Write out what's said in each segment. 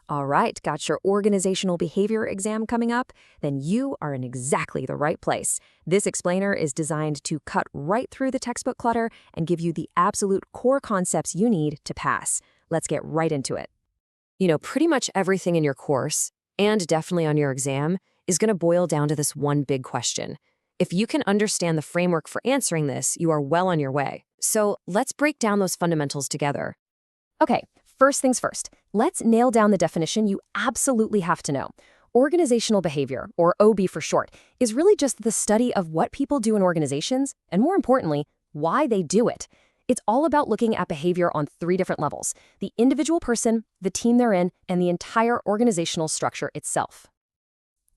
All right, got your organizational behavior exam coming up? Then you are in exactly the right place. This explainer is designed to cut right through the textbook clutter and give you the absolute core concepts you need to pass. Let's get right into it. Pretty much everything in your course, and definitely on your exam, is going to boil down to this one big question. If you can understand the framework for answering this, you are well on your way. So let's break down those fundamentals together. Okay, first things first. Let's nail down the definition you absolutely have to know. Organizational behavior, or OB for short, is really just the study of what people do in organizations, and more importantly, why they do it. It's all about looking at behavior on 3 different levels: the individual person, the team they're in, and the entire organizational structure itself.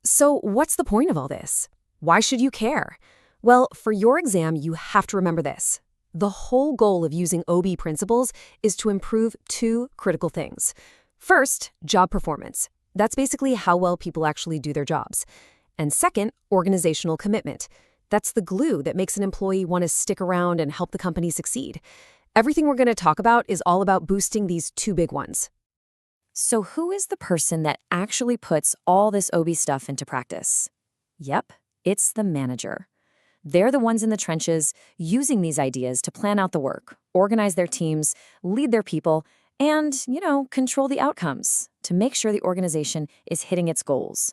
So what's the point of all this? Why should you care? Well, for your exam, you have to remember this. The whole goal of using OB principles is to improve 2 critical things. First, job performance. That's basically how well people actually do their jobs. And second, organizational commitment. That's the glue that makes an employee want to stick around and help the company succeed. Everything we're going to talk about is all about boosting these 2 big ones. So who is the person that actually puts all this OB stuff into practice? Yep, it's the manager. They're the ones in the trenches using these ideas to plan out the work, organize their teams, lead their people, and, control the outcomes to make sure the organization is hitting its goals.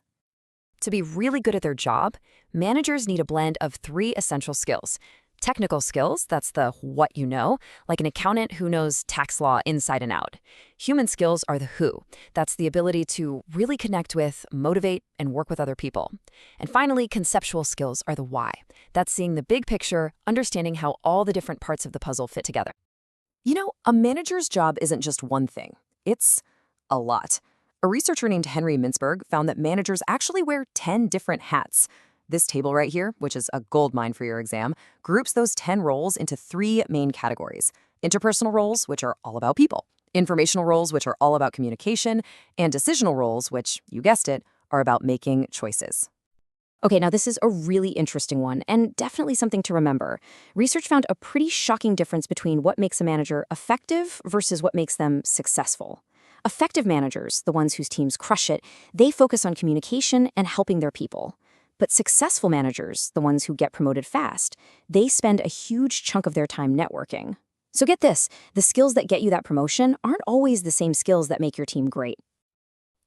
To be really good at their job, managers need a blend of 3 essential skills. Technical skills, that's the what you know, like an accountant who knows tax law inside and out. Human skills are the who. That's the ability to really connect with, motivate, and work with other people. And finally, conceptual skills are the why. That's seeing the big picture, understanding how all the different parts of the puzzle fit together. A manager's job isn't just one thing. It's a lot. A researcher named Henry Mintzberg found that managers actually wear 10 different hats. This table right here, which is a goldmine for your exam, groups those 10 roles into 3 main categories: interpersonal roles, which are all about people; informational roles, which are all about communication; and decisional roles, which, you guessed it, are about making choices. Okay, now this is a really interesting one, and definitely something to remember. Research found a pretty shocking difference between what makes a manager effective versus what makes them successful. Effective managers, the ones whose teams crush it, they focus on communication and helping their people. But successful managers, the ones who get promoted fast, they spend a huge chunk of their time networking. So get this, the skills that get you that promotion aren't always the same skills that make your team great.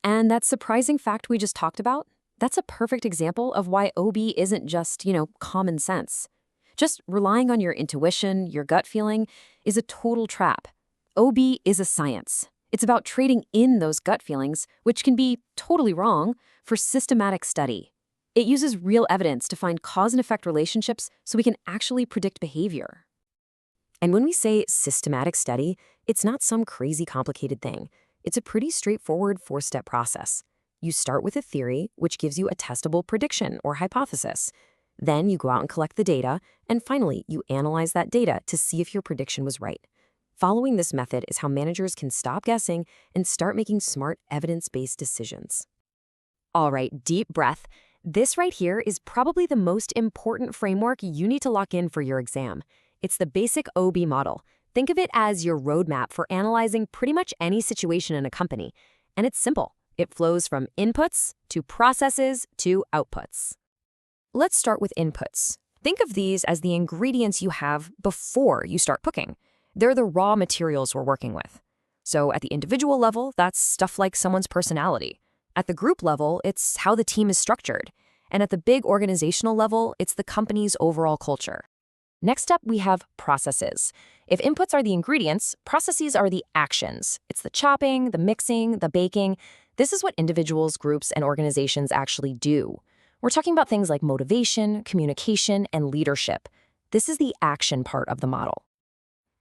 And that surprising fact we just talked about, that's a perfect example of why OB isn't just, common sense. Just relying on your intuition, your gut feeling, is a total trap. OB is a science. It's about trading in those gut feelings, which can be totally wrong, for systematic study. It uses real evidence to find cause and effect relationships so we can actually predict behavior. And when we say systematic study, it's not some crazy complicated thing. It's a pretty straightforward 4-step process. You start with a theory, which gives you a testable prediction or hypothesis. Then you go out and collect the data, and finally, you analyze that data to see if your prediction was right. Following this method is how managers can stop guessing and start making smart, evidence-based decisions. All right, deep breath. This right here is probably the most important framework you need to lock in for your exam. It's the basic OB model. Think of it as your roadmap for analyzing pretty much any situation in a company. And it's simple. It flows from inputs to processes to outputs. Let's start with inputs. Think of these as the ingredients you have before you start cooking. They're the raw materials we're working with. So at the individual level, that's stuff like someone's personality. At the group level, it's how the team is structured. And at the big organizational level, it's the company's overall culture. Next up, we have processes. If inputs are the ingredients, processes are the actions. It's the chopping, the mixing, the baking. This is what individuals, groups, and organizations actually do. We're talking about things like motivation, communication, and leadership. This is the action part of the model.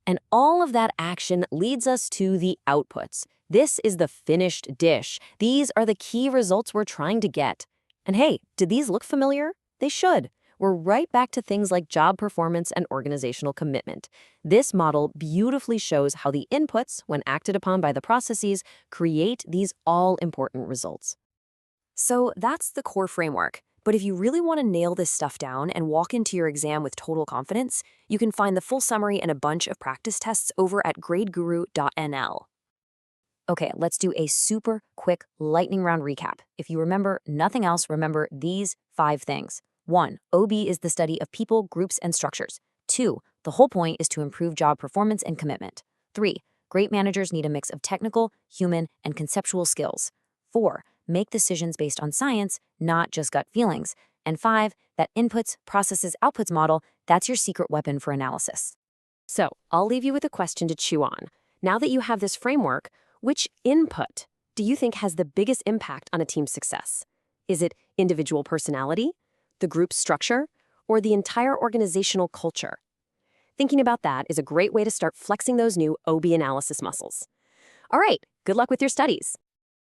And all of that action leads us to the outputs. This is the finished dish. These are the key results we're trying to get. And hey, did these look familiar? They should. We're right back to things like job performance and organizational commitment. This model beautifully shows how the inputs, when acted upon by the processes, create these all-important results. So that's the core framework. But if you really want to nail this stuff down and walk into your exam with total confidence, you can find the full summary and a bunch of practice tests over at gradeguru.nl. Okay, let's do a super quick lightning round recap. If you remember nothing else, remember these 5 things. 1. OB is the study of people, groups, and structures. 2. The whole point is to improve job performance and commitment. 3. Great managers need a mix of technical, human, and conceptual skills. 4. Make decisions based on science, not just gut feelings. And 5. That inputs, processes, outputs model, that's your secret weapon for analysis. So, I'll leave you with a question to chew on. Now that you have this framework, which input do you think has the biggest impact on a team's success? Is it individual personality, the group structure, or the entire organizational culture? Thinking about that is a great way to start flexing those new OB analysis muscles. All right, good luck with your studies.